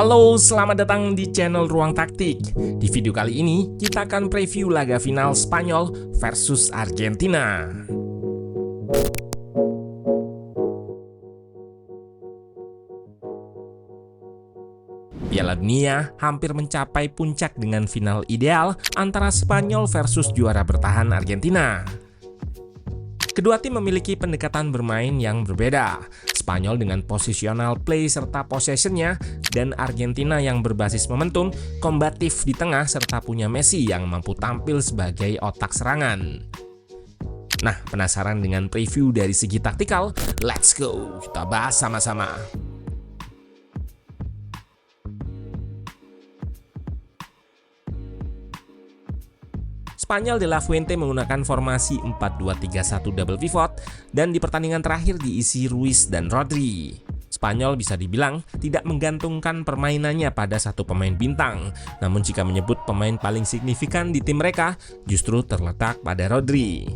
Halo, selamat datang di channel Ruang Taktik. Di video kali ini, kita akan preview laga final Spanyol versus Argentina. Piala Dunia hampir mencapai puncak dengan final ideal antara Spanyol versus juara bertahan Argentina. Kedua tim memiliki pendekatan bermain yang berbeda. Spanyol dengan positional play serta possession-nya, dan Argentina yang berbasis momentum, kombatif di tengah serta punya Messi yang mampu tampil sebagai otak serangan. Nah, penasaran dengan preview dari segi taktikal? Let's go, kita bahas sama-sama. Spanyol de la Fuente menggunakan formasi 4-2-3-1 double pivot dan di pertandingan terakhir diisi Ruiz dan Rodri. Spanyol bisa dibilang tidak menggantungkan permainannya pada satu pemain bintang, namun jika menyebut pemain paling signifikan di tim mereka justru terletak pada Rodri.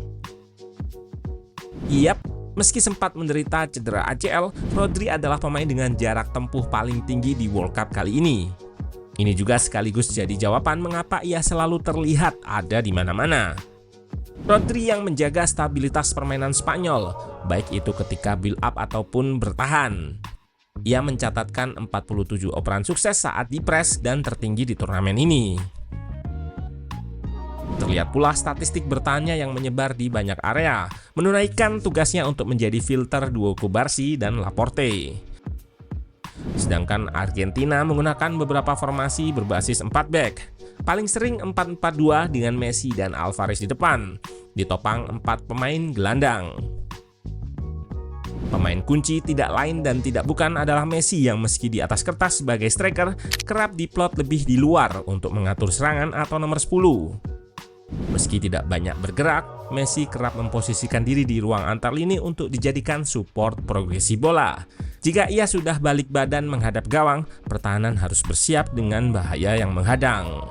Yap, meski sempat menderita cedera ACL, Rodri adalah pemain dengan jarak tempuh paling tinggi di World Cup kali ini. Ini juga sekaligus jadi jawaban mengapa ia selalu terlihat ada di mana-mana. Rodri yang menjaga stabilitas permainan Spanyol, baik itu ketika build up ataupun bertahan. Ia mencatatkan 47 operan sukses saat dipres dan tertinggi di turnamen ini. Terlihat pula statistik bertahannya yang menyebar di banyak area, menunaikan tugasnya untuk menjadi filter duo Cubarsí dan Laporte. Sedangkan Argentina menggunakan beberapa formasi berbasis 4 back. Paling sering 4-4-2 dengan Messi dan Alvarez di depan, ditopang 4 pemain gelandang. Pemain kunci tidak lain dan tidak bukan adalah Messi yang meski di atas kertas sebagai striker, kerap diplot lebih di luar untuk mengatur serangan atau nomor 10. Meski tidak banyak bergerak, Messi kerap memposisikan diri di ruang antar lini untuk dijadikan support progresi bola. Jika ia sudah balik badan menghadap gawang, pertahanan harus bersiap dengan bahaya yang menghadang.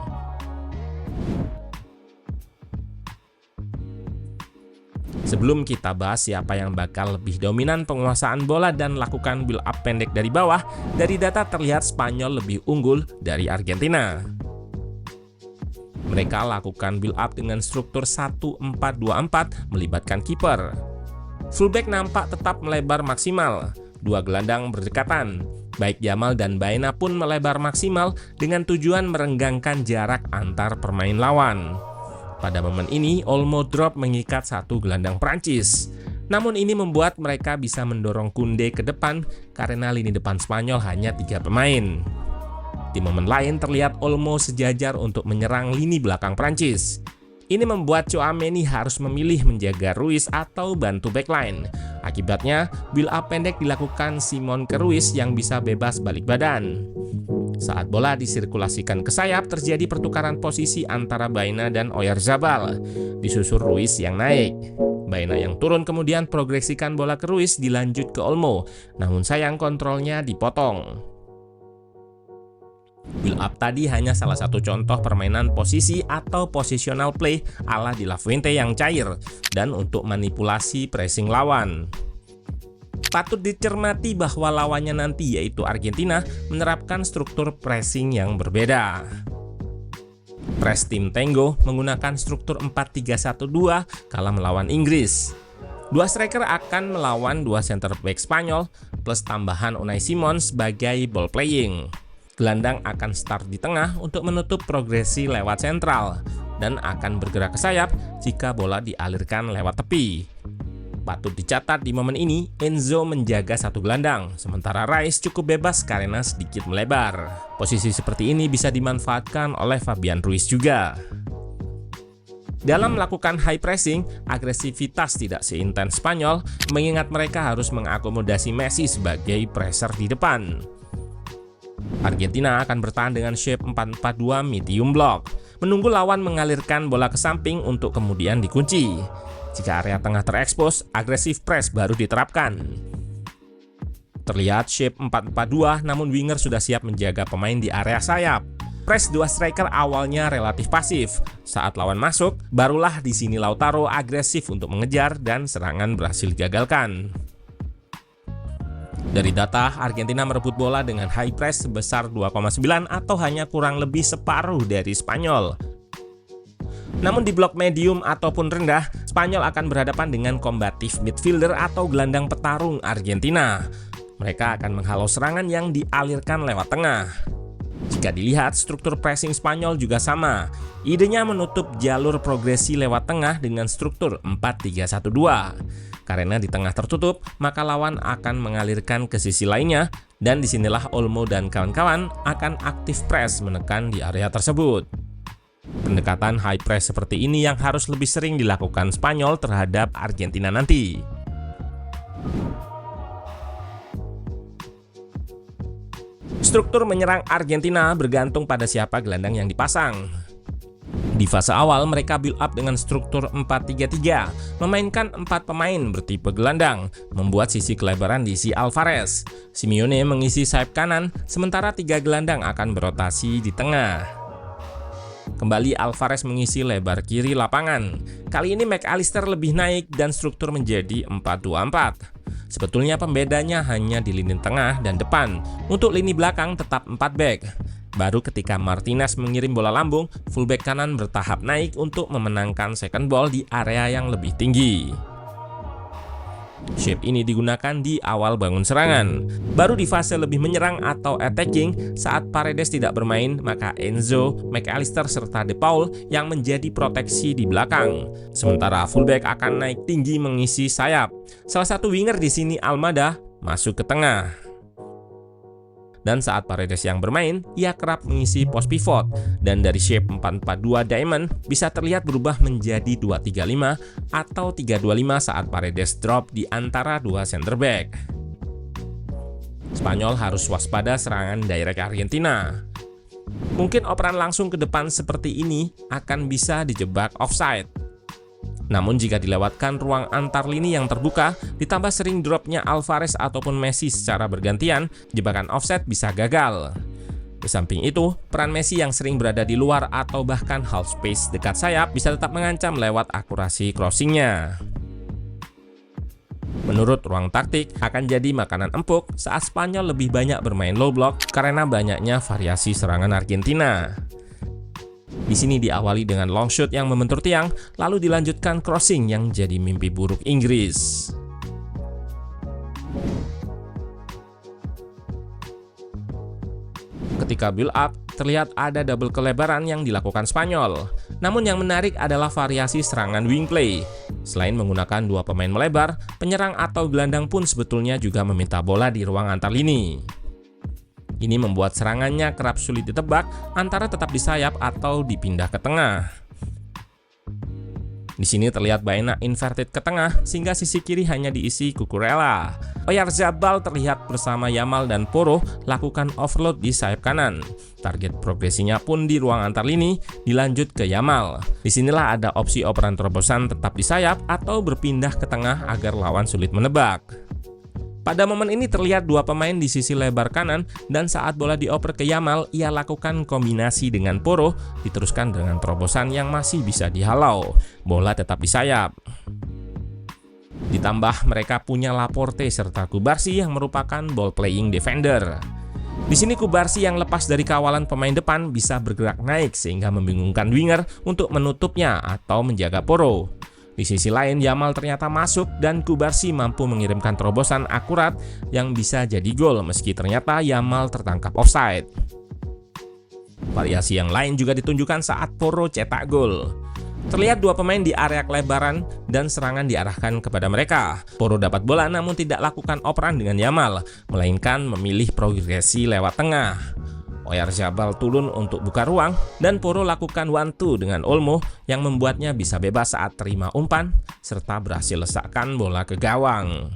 Sebelum kita bahas siapa yang bakal lebih dominan penguasaan bola dan lakukan build up pendek dari bawah, dari data terlihat Spanyol lebih unggul dari Argentina. Mereka lakukan build up dengan struktur 1-4-2-4 melibatkan kiper. Fullback nampak tetap melebar maksimal. Dua gelandang berdekatan, baik Yamal dan Baena pun melebar maksimal dengan tujuan merenggangkan jarak antar pemain lawan. Pada momen ini, Olmo drop mengikat satu gelandang Prancis. Namun ini membuat mereka bisa mendorong Koundé ke depan karena lini depan Spanyol hanya 3 pemain. Di momen lain terlihat Olmo sejajar untuk menyerang lini belakang Prancis. Ini membuat Tchouaméni harus memilih menjaga Ruiz atau bantu backline. Akibatnya, build up pendek dilakukan Simon ke Ruiz yang bisa bebas balik badan. Saat bola disirkulasikan ke sayap, terjadi pertukaran posisi antara Baena dan Oyarzabal. Disusul Ruiz yang naik. Baena yang turun kemudian progresikan bola ke Ruiz dilanjut ke Olmo, namun sayang kontrolnya dipotong. Build up tadi hanya salah satu contoh permainan posisi atau positional play ala de la Fuente yang cair dan untuk manipulasi pressing lawan. Patut dicermati bahwa lawannya nanti yaitu Argentina menerapkan struktur pressing yang berbeda. Press Team Tango menggunakan struktur 4-3-1-2 kala melawan Inggris. Dua striker akan melawan dua center back Spanyol plus tambahan Unai Simon sebagai ball playing. Gelandang akan start di tengah untuk menutup progresi lewat sentral dan akan bergerak ke sayap jika bola dialirkan lewat tepi. Patut dicatat di momen ini, Enzo menjaga satu gelandang, sementara Rice cukup bebas karena sedikit melebar. Posisi seperti ini bisa dimanfaatkan oleh Fabian Ruiz juga. Dalam melakukan high pressing, agresivitas tidak seintens Spanyol, mengingat mereka harus mengakomodasi Messi sebagai pressure di depan. Argentina akan bertahan dengan shape 4-4-2 medium block, menunggu lawan mengalirkan bola ke samping untuk kemudian dikunci. Jika area tengah terekspos, agresif press baru diterapkan. Terlihat shape 4-4-2, namun winger sudah siap menjaga pemain di area sayap. Press dua striker awalnya relatif pasif. Saat lawan masuk, barulah di sini Lautaro agresif untuk mengejar dan serangan berhasil digagalkan. Dari data, Argentina merebut bola dengan high press sebesar 2,9 atau hanya kurang lebih separuh dari Spanyol. Namun di blok medium ataupun rendah, Spanyol akan berhadapan dengan kombatif midfielder atau gelandang petarung Argentina. Mereka akan menghalau serangan yang dialirkan lewat tengah. Jika dilihat, struktur pressing Spanyol juga sama. Idenya menutup jalur progresi lewat tengah dengan struktur 4-3-1-2. Karena di tengah tertutup, maka lawan akan mengalirkan ke sisi lainnya, dan disinilah Olmo dan kawan-kawan akan aktif press menekan di area tersebut. Pendekatan high press seperti ini yang harus lebih sering dilakukan Spanyol terhadap Argentina nanti. Struktur menyerang Argentina bergantung pada siapa gelandang yang dipasang. Di fase awal mereka build up dengan struktur 4-3-3, memainkan 4 pemain bertipe gelandang, membuat sisi kelebaran diisi Alvarez. Simeone mengisi sayap kanan, sementara 3 gelandang akan berotasi di tengah. Kembali Alvarez mengisi lebar kiri lapangan. Kali ini McAllister lebih naik dan struktur menjadi 4-2-4. Sebetulnya pembedanya hanya di lini tengah dan depan. Untuk lini belakang tetap 4 back. Baru ketika Martinez mengirim bola lambung, fullback kanan bertahap naik untuk memenangkan second ball di area yang lebih tinggi. Shape ini digunakan di awal bangun serangan. Baru di fase lebih menyerang atau attacking, saat Paredes tidak bermain, maka Enzo, McAllister serta De Paul yang menjadi proteksi di belakang. Sementara fullback akan naik tinggi mengisi sayap. Salah satu winger di sini Almada masuk ke tengah. Dan saat Paredes yang bermain, ia kerap mengisi pos pivot. Dan dari shape 4-4-2 diamond bisa terlihat berubah menjadi 2-3-5 atau 3-2-5 saat Paredes drop di antara 2 center back. Spanyol harus waspada serangan direct Argentina. Mungkin operan langsung ke depan seperti ini akan bisa dijebak offside. Namun jika dilewatkan ruang antar lini yang terbuka, ditambah sering dropnya Alvarez ataupun Messi secara bergantian, jebakan offset bisa gagal. Di samping itu, peran Messi yang sering berada di luar atau bahkan half space dekat sayap bisa tetap mengancam lewat akurasi crossingnya. Menurut ruang taktik, akan jadi makanan empuk saat Spanyol lebih banyak bermain low block karena banyaknya variasi serangan Argentina. Di sini diawali dengan long shoot yang membentur tiang, lalu dilanjutkan crossing yang jadi mimpi buruk Inggris. Ketika build up, terlihat ada double kelebaran yang dilakukan Spanyol. Namun yang menarik adalah variasi serangan wing play. Selain menggunakan 2 pemain melebar, penyerang atau gelandang pun sebetulnya juga meminta bola di ruang antar lini. Ini membuat serangannya kerap sulit ditebak antara tetap di sayap atau dipindah ke tengah. Di sini terlihat Baena inverted ke tengah sehingga sisi kiri hanya diisi Cucurella. Oyarzabal terlihat bersama Yamal dan Porro lakukan overload di sayap kanan. Target progresinya pun di ruang antar lini dilanjut ke Yamal. Disinilah ada opsi operan terobosan tetap di sayap atau berpindah ke tengah agar lawan sulit menebak. Pada momen ini terlihat 2 pemain di sisi lebar kanan dan saat bola dioper ke Yamal, ia lakukan kombinasi dengan Porro, diteruskan dengan terobosan yang masih bisa dihalau. Bola tetap di sayap. Ditambah mereka punya Laporte serta Cubarsí yang merupakan ball playing defender. Di sini Cubarsí yang lepas dari kawalan pemain depan bisa bergerak naik sehingga membingungkan winger untuk menutupnya atau menjaga Porro. Di sisi lain, Yamal ternyata masuk dan Cubarsí mampu mengirimkan terobosan akurat yang bisa jadi gol meski ternyata Yamal tertangkap offside. Variasi yang lain juga ditunjukkan saat Porro cetak gol. Terlihat 2 pemain di area kelebaran dan serangan diarahkan kepada mereka. Porro dapat bola namun tidak lakukan operan dengan Yamal, melainkan memilih progresi lewat tengah. Oyarzabal turun untuk buka ruang dan Porro lakukan 1-2 dengan Olmo yang membuatnya bisa bebas saat terima umpan serta berhasil lesakkan bola ke gawang.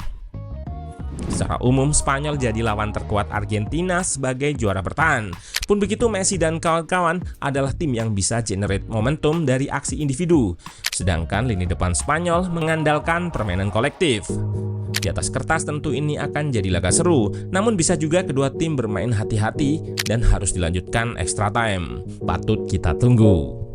Secara umum Spanyol jadi lawan terkuat Argentina sebagai juara bertahan. Pun begitu Messi dan kawan-kawan adalah tim yang bisa generate momentum dari aksi individu. Sedangkan lini depan Spanyol mengandalkan permainan kolektif. Di atas kertas tentu ini akan jadi laga seru, namun bisa juga kedua tim bermain hati-hati dan harus dilanjutkan extra time. Patut kita tunggu.